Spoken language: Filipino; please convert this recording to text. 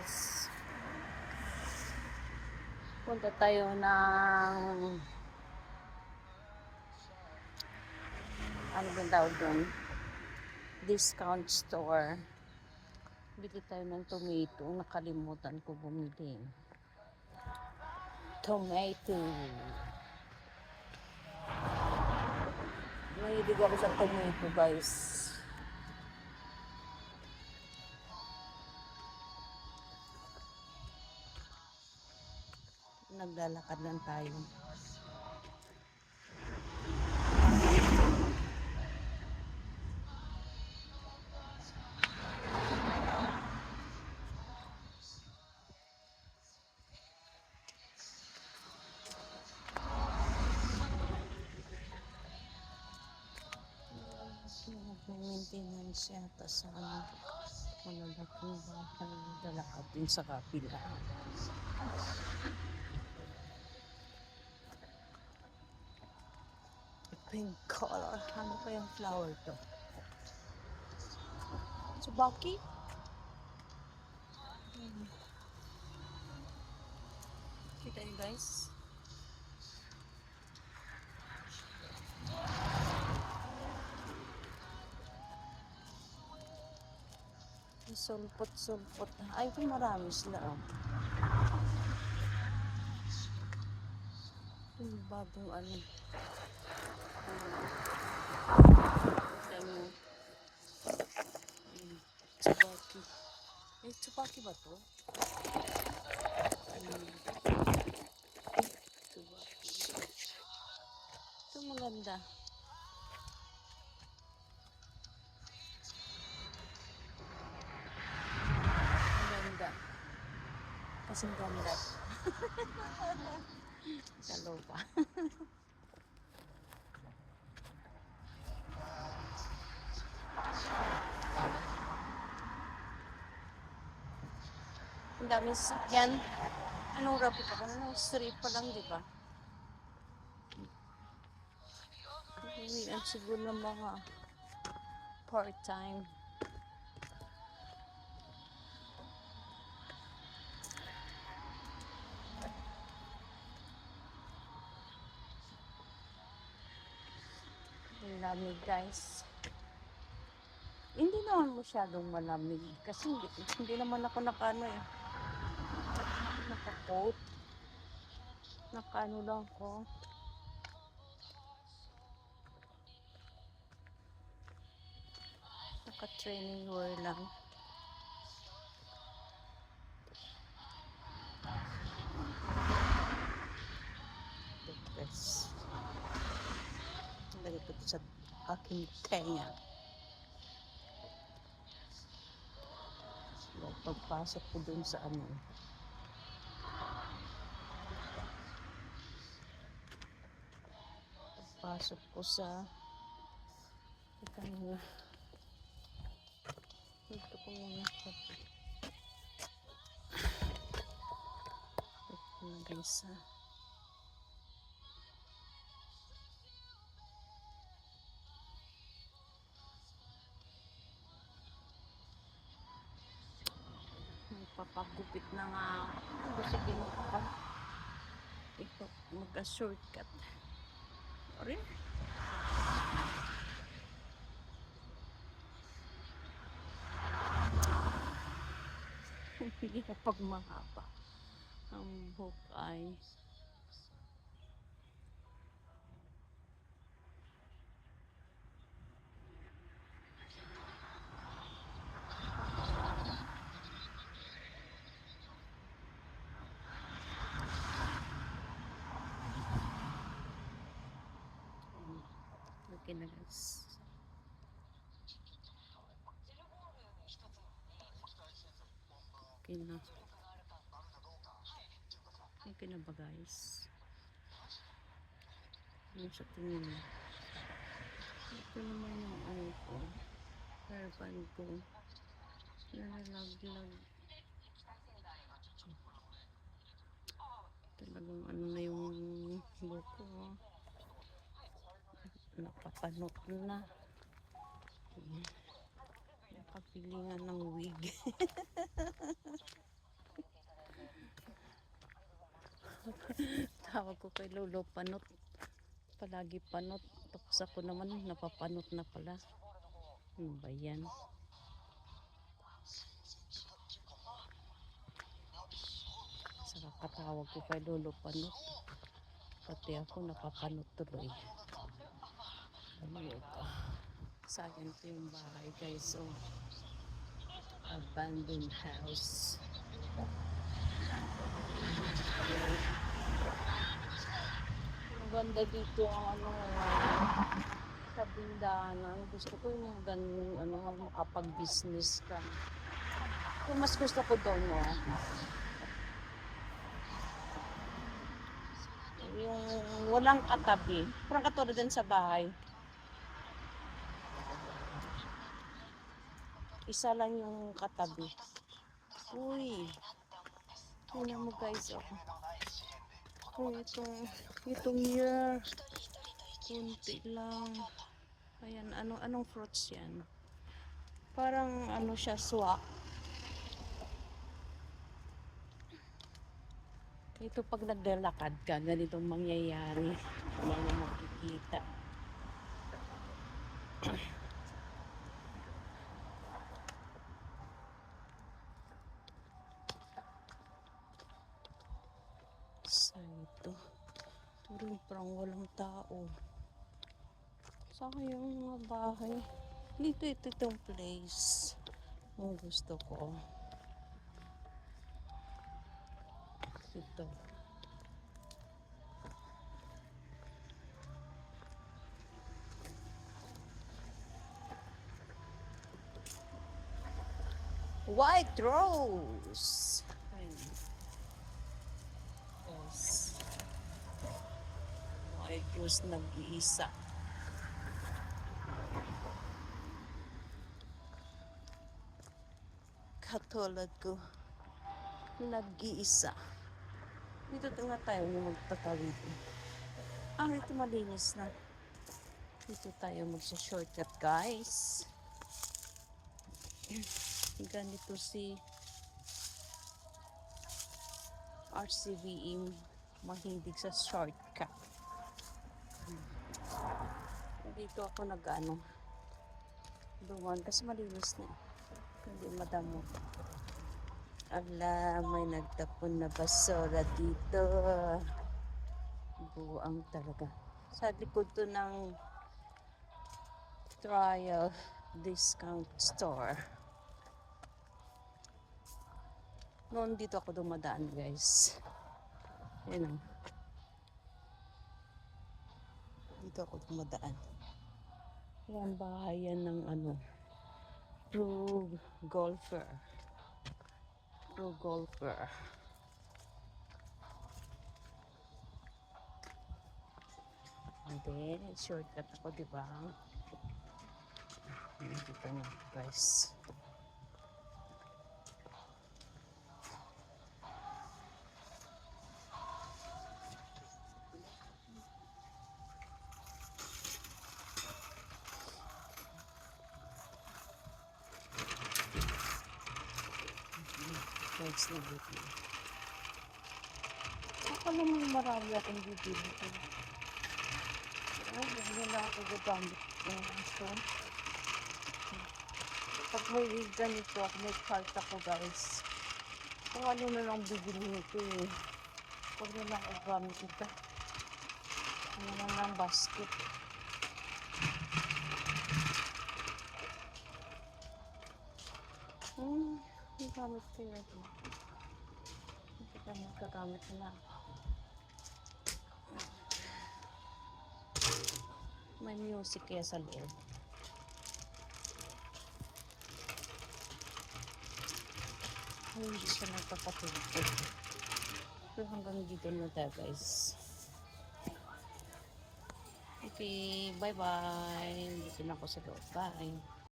guys. Punta tayo ng ano ba tawag doon? Discount store. Bili tayo ng tomato. Nakalimutan ko bumili. Tomato. Mahilig ako sa tomato guys. Naglalakad lang tayo. Maintenance yata sa malalaking bahay. Naglalakad din sa kapila. Pink color. Ano kayang flower to? Tsubaki? Kita nyo guys? Sulpot-sulpot. Ay, kung marami sila. Oh. Yung bagong ano. Tsubaki. Eh, tsubaki ba to? Tsubaki. Ito maganda. Maganda. Kasing ganda. Kaloka. Ang daming sakyan. Anong rapid ako? Anong street pa lang, di ba? Ang siguro ng mga part-time. Ang lamig guys. Hindi naman masyadong malamig. Kasi hindi naman ako nakaano eh. Naka-coat. Nakaano lang ko. Naka-training wear lang. Yes. Lagay ko sa aking tenga. Pagpasok ko dun sa ano. Pagpasok ko sa ito muna. Ito ko muna. Ito na guys ha. Magpapagupit na nga ako. Gusto pinapapag. Ito, magka-shortcut. Sorry. Hindi na pag mahaba. Ang buhok ay okay na guys. Okay na. Okay na ba guys? Ano sa tingin mo? Ito naman yung ano ko. Hairband ko. Nalalaglag. Talagang ano na yung buhok ko. Nakapanot na. Nakapili nga ng wig. Tawag ko kay Lolo, panot. Palagi panot. Tapos ako naman, napapanot na pala. Ano ba yan? Sa kakatawag ko kay Lolo, panot. Pati ako napapanot tuloy. Yoga. Sayang ko yung bahay guys. So, abandoned house. Ang ganda dito ang sa bindahan. Gusto ko yung makapag-business ka. Kung mas gusto ko doon yung walang katabi. Parang katulad din sa bahay. Isa lang yung katabi. Uy. Tingnan mo guys. Itong year. Kunti lang. Ayan, anong fruits yan? Parang siya, swak. Ito pag naglalakad ka, ganitong mangyayari. Mga makikita. So ito. Parang walang tao. Saka yung mga bahay. Dito itong place. Ang gusto ko. Ito. White rose. Yes. White rose nag-iisa. Katulad ko. Nag-iisa. Dito nga tayo magtatawid. Ito malinis na. Dito tayo magsa-shortcut guys. Ganito si RCVE, mahilig sa shortcut. Dito ako duman kasi malinis na. Hindi madamo. Ala, may nagtapon na basura dito. Buang talaga. Sa likod to ng Trial Discount Store. Noon dito ako dumadaan guys. Ayan o. Dito ako dumadaan. Yan bahayan ng Pro Golfer. And then, shortcut ako, diba? Dito nyo, guys. Guys, na dito. Akala mo marami akong bibili ko. Hindi na ako gagamit. So, pag may ganito ako, may cart ako guys. Kung ano na lang bibili nito eh. Huwag na lang ako gamit ito. Ano na lang basket. Gamit ko yun. Hindi ka nagkagamit na. May music kaya sa loob. Hindi siya nagpapatulog. So hanggang dito na tayo guys. Okay, bye bye. Dito na ako sa loob. Bye.